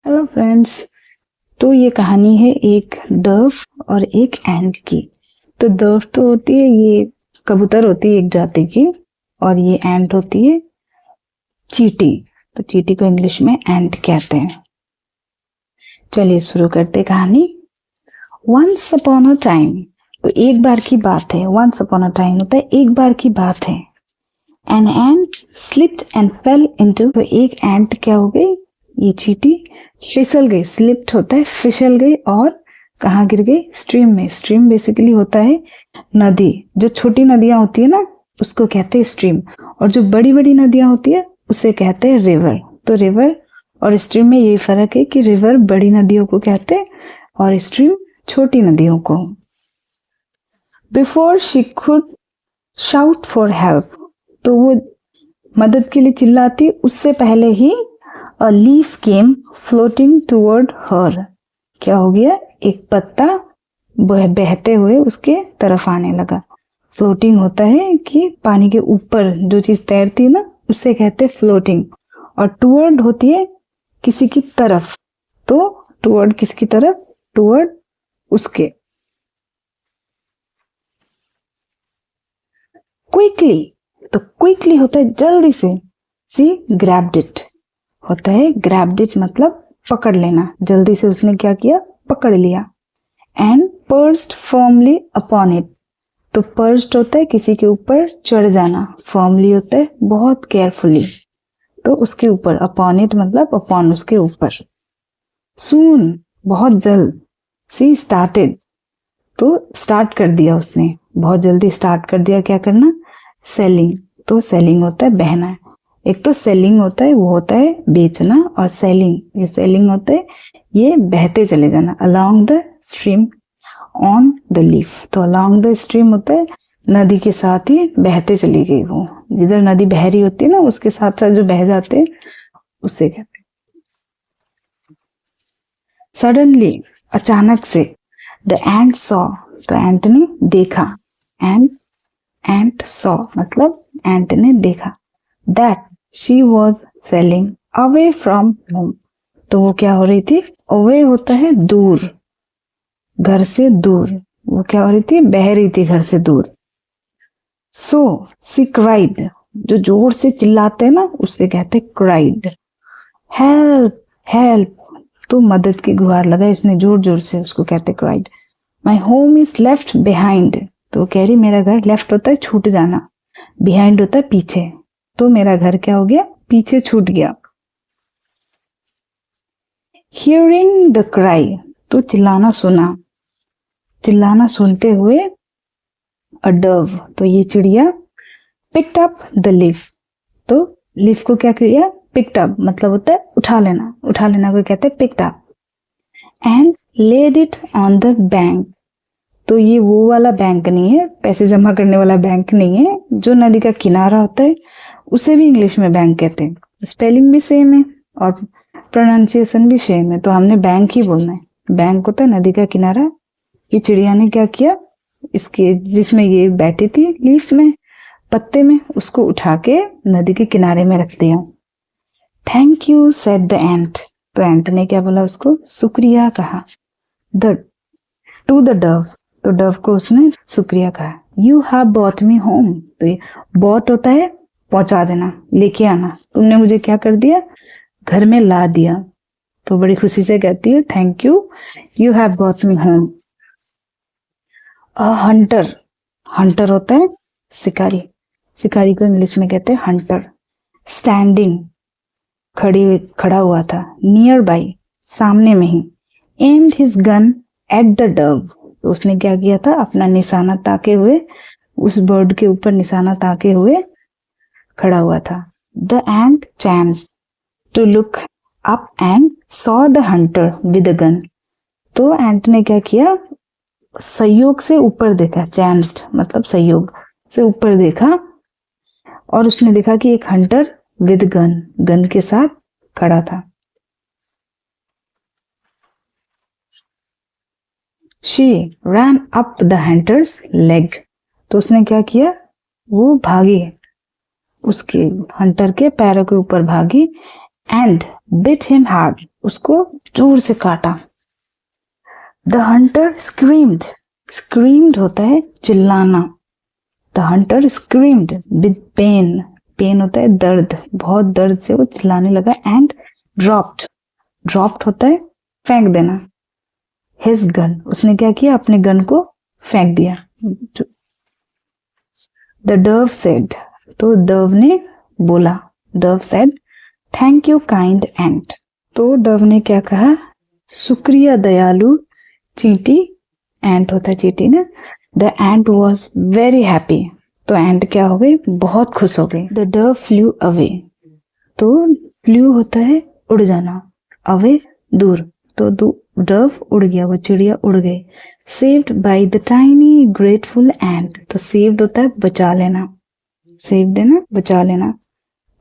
Hello friends. तो ये कहानी है एक डव और एक एंट की। तो डव तो होती है, ये कबूतर होती है एक जाति की, और ये एंट होती है चींटी। तो चींटी को इंग्लिश में एंट कहते हैं। चलिए शुरू करते कहानी। वंस अपॉन अ टाइम, तो एक बार की बात है। वंस अपॉन अ टाइम होता है एक बार की बात है। An ant slipped and fail into, तो एक एंट क्या हो गई, ये चींटी फिसल गई। स्लिप्ड होता है फिसल गई, और कहाँ गिर गई, स्ट्रीम में। स्ट्रीम बेसिकली होता है नदी। जो छोटी नदियां होती है ना उसको कहते हैं स्ट्रीम, और जो बड़ी बड़ी नदियां होती है उसे कहते हैं रिवर। तो रिवर और स्ट्रीम में यही फर्क है कि रिवर बड़ी नदियों को कहते हैं और स्ट्रीम छोटी नदियों को। Before she could shout for help, तो वो मदद के लिए चिल्लाती उससे पहले ही a leaf came floating toward her, क्या हो गया, एक पत्ता बहते हुए उसके तरफ आने लगा। फ्लोटिंग होता है कि पानी के ऊपर जो चीज तैरती है ना उसे कहते हैं फ्लोटिंग, और टूवर्ड होती है किसी की तरफ। तो टूवर्ड किसकी तरफ, टूवर्ड उसके। क्विकली, तो क्विकली होता है जल्दी से। सी ग्रैब्ड इट होता है, ग्रैब्ड इट मतलब पकड़ लेना। जल्दी से उसने क्या किया, पकड़ लिया। And pursued firmly upon it, तो पर्स्ड होता है किसी के ऊपर चढ़ जाना, फर्मली होता है बहुत केयरफुली, तो उसके ऊपर। अपॉन इट मतलब अपॉन उसके ऊपर। सून बहुत जल्द। सी स्टार्टेड, तो स्टार्ट कर दिया उसने, बहुत जल्दी स्टार्ट कर दिया क्या करना, सेलिंग। तो सेलिंग होता है बहना। एक तो सेलिंग होता है वो होता है बेचना, और सेलिंग, ये सेलिंग होता है ये बहते चले जाना। Along the stream on the leaf, तो अलोंग द स्ट्रीम होता है नदी के साथ ही बहते चली गई। वो जिधर नदी बह रही होती है ना उसके साथ साथ जो बह जाते हैं उससे कहते हैं। सडनली, अचानक से। द एंट सॉ, तो एंट ने देखा। एंट सॉ मतलब एंट ने देखा। That she was selling away from home, तो वो क्या हो रही थी, अवे होता है दूर, घर से दूर। वो क्या हो रही थी, बह रही थी घर से दूर। सो सी क्राइड, जो जोर से चिल्लाते हैं ना उससे कहते क्राइड। हेल्प हेल्प, तो मदद की गुहार लगाई उसने जोर जोर से, उसको कहते cried. My home is left behind, तो कह रही मेरा घर, लेफ्ट होता है छूट जाना, बिहाइंड होता है पीछे, तो मेरा घर क्या हो गया, पीछे छूट गया। हियरिंग द क्राई, तो चिल्लाना सुना, चिल्लाना सुनते हुए। अ डव, तो ये चिड़िया। पिक्ड अप द लीफ, तो लीफ को क्या किया, पिक्ड अप मतलब होता है उठा लेना, उठा लेना को कहते हैं picked up. And laid it on the bank, तो ये वो वाला बैंक नहीं है, पैसे जमा करने वाला बैंक नहीं है, जो नदी का किनारा होता है उसे भी इंग्लिश में बैंक कहते हैं। स्पेलिंग भी सेम है और प्रोनाउंसिएशन भी सेम है, तो हमने बैंक ही बोलना है। बैंक होता है नदी का किनारा। ये चिड़िया ने क्या किया, इसके जिसमें ये बैठी थी लीफ में, पत्ते में, उसको उठा के नदी के किनारे में रख दिया। थैंक यू सेड द एंट, तो एंट ने क्या बोला, उसको शुक्रिया कहा। द टू द डव, तो डव को उसने शुक्रिया कहा। You have bought me home, तो ये बॉट होता है पहुंचा देना, लेके आना, तुमने मुझे क्या कर दिया, घर में ला दिया। तो बड़ी खुशी से कहती है thank you, you have bought me home. A Hunter, Hunter होता है शिकारी, शिकारी को इंग्लिश में कहते हैं हंटर। स्टैंडिंग, खड़ा हुआ था। नियर बाई, सामने में ही। Aimed his gun at the dove, तो उसने क्या किया था, अपना निशाना ताके हुए उस बर्ड के ऊपर निशाना ताके हुए खड़ा हुआ था। The ant chance to look up and saw the hunter with a gun, तो एंट ने क्या किया, संयोग से ऊपर देखा। चांस्ड मतलब संयोग से ऊपर देखा, और उसने देखा कि एक हंटर विद गन, गन के साथ खड़ा था। She rain up the hunters leg, तो उसने क्या किया, वो भागी, उसके हंटर के पैरों के ऊपर भागी। एंड बिट हिम हार्ड, उसको जोर से काटा। द हंटर स्क्रीम्ड, स्क्रीम्ड होता है चिल्लाना। The hunter screamed with pain, pain होता है दर्द, बहुत दर्द से वो चिल्लाने लगा। एंड ड्रॉप्ड, ड्रॉप्ड होता है फेंक देना। हिज गन, उसने क्या किया, अपने गन को फेंक दिया। द डव सेड, तो डव ने बोला, dove said thank you kind ant, तो डव ने क्या कहा, शुक्रिया दयालु चींटी। एंट होता है चींटी ना। The ant was very happy, तो एंट क्या हो गई, बहुत खुश हो गई। द डव फ्लू अवे, तो फ्लू होता है उड़ जाना, अवे दूर, तो डव उड़ गया, वो चिड़िया उड़ गई। Saved by the tiny grateful ant, तो सेव्ड होता है बचा लेना, सेव्ड है ना बचा लेना।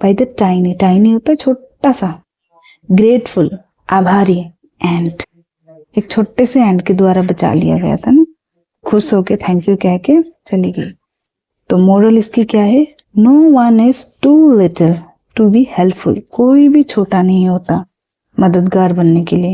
बाय द टाइनी, टाइनी होता है छोटा सा, ग्रेटफुल आभारी, एंट एक छोटे से एंट के द्वारा बचा लिया गया था ना। खुश होके थैंक यू कह के चली गई। तो मोरल इसकी क्या है, no one is too little to be helpful, कोई भी छोटा नहीं होता मददगार बनने के लिए।